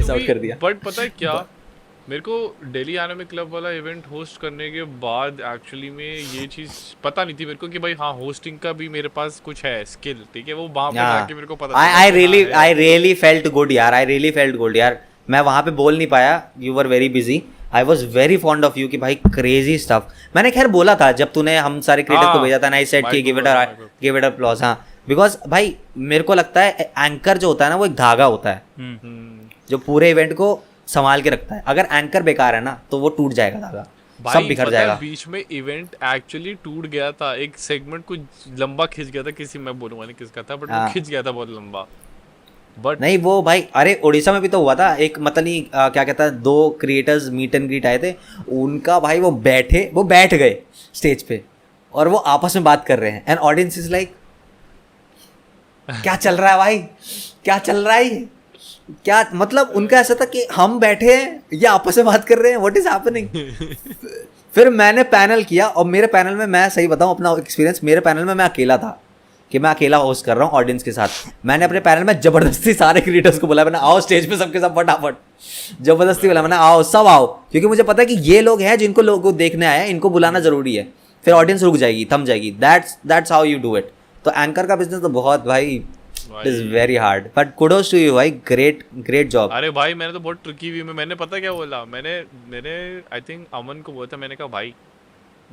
Miss out कर दिया। But पता है क्या, मेरे को दिल्ली एनिमे क्लब वाला इवेंट होस्ट करने के बाद एक्चुअली में ये चीज़ पता नहीं थी मेरे को कि भाई हाँ होस्टिंग का भी मेरे पास कुछ है स्किल, ठीक है, वो वहाँ पे जाके मेरे को पता चला आई कि हाँ है। रियली फेल्ट गुड यार, आई रियली फेल्ट गुड यार। मैं वहाँ पे बोल नहीं पाया, you were very busy. I was very fond of you कि भाई क्रेजी स्टफ। मैंने खैर बोला था जब तूने हम सारे क्रिएटर्स को हाँ भेजा था ना, आई सेड कि mic over mic. Give it applause. हाँ, बिकॉज भाई मेरे को लगता है एंकर जो होता है ना वो एक धागा होता है जो पूरे इवेंट को संभाल के रखता है। अगर एंकर बेकार है ना तो वो टूट जाएगा धागा, सब भाई बिखर पता है जाएगा। बीच में इवेंट एक्चुअली टूट गया था, एक सेगमेंट कुछ लंबा खिंच गया था, किसी मैं बोलूंगा नहीं किसका था, बट वो हाँ खिंच गया था बहुत लंबा। बट नहीं वो भाई, अरे उड़ीसा में भी तो हुआ था एक, मतलब नहीं क्या कहता है, 2 क्रिएटर्स मीट एंड ग्रीट आए थे उनका। भाई वो बैठ गए स्टेज पे और वो आपस में बात कर रहे हैं एंड ऑडियंस इज लाइक क्या चल रहा है भाई, क्या चल रहा है ये? क्या मतलब उनका ऐसा था कि हम बैठे हैं ये आपस में बात कर रहे हैं, व्हाट इज हैपनिंग। फिर मैंने पैनल किया और मेरे पैनल में, मैं सही बताऊं अपना एक्सपीरियंस, मेरे पैनल में मैं अकेला था कि मैं अकेला होस्ट कर रहा हूँ ऑडियंस के साथ। मैंने अपने पैनल में जबरदस्ती सारे क्रिएटर्स को बोला, मैंने आओ स्टेज पे सबके सब फटाफट, जबरदस्ती बोला मैंने आओ सब आओ, क्योंकि मुझे पता है कि ये लोग हैं जिनको लोगों देखने आए हैं, इनको बुलाना जरूरी है। फिर ऑडियंस रुक जाएगी, थम जाएगी। That's how you do it. तो एंकर का बिजनेस तो बहुत भाई it is very hard, but kudos to you भाई, ग्रेट जॉब। अरे भाई मैंने तो बहुत ट्रिकी वे में, मैंने पता क्या बोला, मैंने आई थिंक अमन को बोला था, मैंने कहा भाई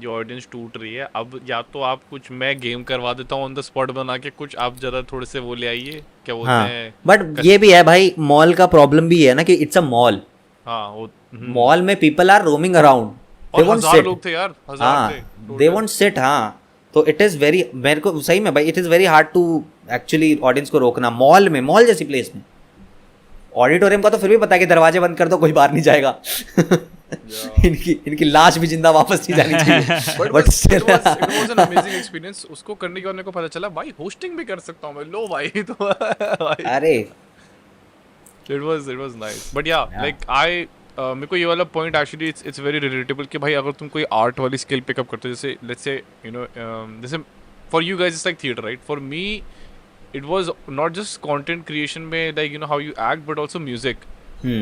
ये ऑडियंस टूट रही है, अब या तो आप कुछ, मैं गेम करवा देता हूँ ऑन द स्पॉट बना के, कुछ आप जरा थोड़े से वो ले आइए, क्या बोलते हाँ हैं बट ये भी है भाई, मॉल का प्रॉब्लम भी है ना कि इट्स अ मॉल। हाँ वो मॉल में पीपल आर रोमिंग अराउंड, दे और वोंट 1000 सिट। लोग थे यार, 1000 हाँ थे दे total। Won't seat. हाँ तो इट इज़ वेरी, मेरे को सही में भाई it is very hard to actually audience को रोकना मॉल में, मॉल जैसी प्लेस में। ऑडिटोरियम का तो फिर भी पता है कि दरवाजे बंद कर दो कोई बाहर नहीं जाएगा। इनकी लाश भी जिंदा वापस नहीं जानी चाहिए। But it was an amazing experience। उसको करने के बाद मेरे को पता चला भाई होस्टिंग भी कर सकता हूँ मैं, लो भाई तो भाई अरे it was nice। but yeah like I मेरे को ये वाला point actually it's very relatable कि भाई अगर तुम कोई आर्ट वाली स्किल पिकअप करते हो, जैसे लेट्स से यू नो जैसे for you guys it's like theatre right, for me it was not just content creation में like you know how you act but also music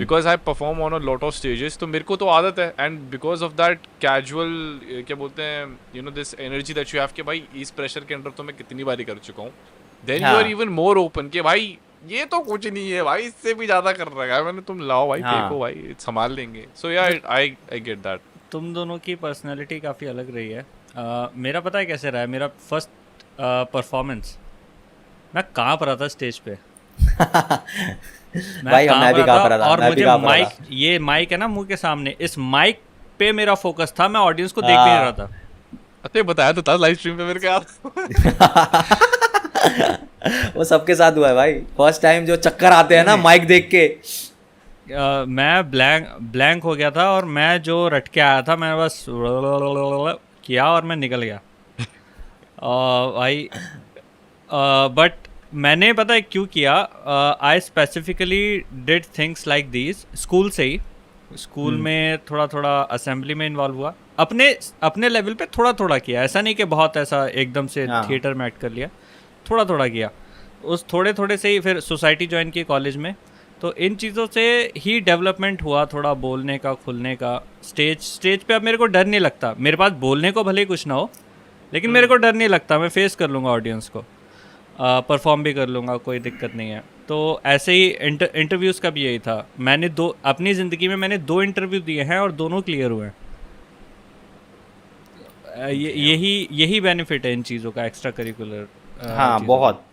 because I perform on a lot of stages, तो मेरे को तो आदत है and because of that casual क्या बोलते हैं you know this energy that you have कि भाई इस प्रेशर के अंदर तो मैं कितनी बारी कर चुका हूँ, then you are even more open कि भाई ये तो कुछ नहीं है भाई, इससे भी ज्यादा कर रखा है मैंने, तुम लाओ भाई फेंको भाई संभाल लेंगे। so yeah I get that। तुम दोनों की पर्सनालिटी काफ़ी अलग रही है। मेरा पता है कैसे रहा है, मेरा फर्स्ट परफॉर्मेंस मैं काँप रहा था स्टेज पे। भाई मैं भी काँप रहा था, और मैं भी मुझे काँप रहा माइक, था। ये माइक है ना मुंह के सामने, इस माइक पे मेरा फोकस था, मैं ऑडियंस को देख भी नहीं रहा था। अच्छा बताया तो था लाइव स्ट्रीम पे मेरे को यार। वो सबके साथ हुआ है भाई, फर्स्ट टाइम जो चक्कर आते हैं ना माइक देख के। मैं ब्लैंक हो गया था और मैं जो रट के आया था मैंने बस किया और मैं निकल गया। भाई बट मैंने पता है क्यों किया, I specifically did things like these school से ही। स्कूल में थोड़ा थोड़ा असेंबली में इन्वॉल्व हुआ, अपने लेवल पे थोड़ा थोड़ा किया, ऐसा नहीं कि बहुत ऐसा एकदम से थिएटर में एक्ट कर लिया, थोड़ा थोड़ा किया। उस थोड़े थोड़े से ही फिर सोसाइटी ज्वाइन की कॉलेज में, तो इन चीज़ों से ही डेवलपमेंट हुआ, थोड़ा बोलने का, खुलने का। स्टेज पे अब मेरे को डर नहीं लगता, मेरे पास बोलने को भले ही कुछ ना हो लेकिन मेरे को डर नहीं लगता, मैं फेस कर लूँगा ऑडियंस को, परफॉर्म भी कर लूँगा, कोई दिक्कत नहीं है। तो ऐसे ही इंटरव्यूज़ का भी यही था, मैंने अपनी ज़िंदगी में मैंने 2 इंटरव्यू दिए हैं और दोनों क्लियर हुए हैं। यही बेनिफिट है इन चीज़ों का, एक्स्ट्रा करिकुलर। हाँ बहुत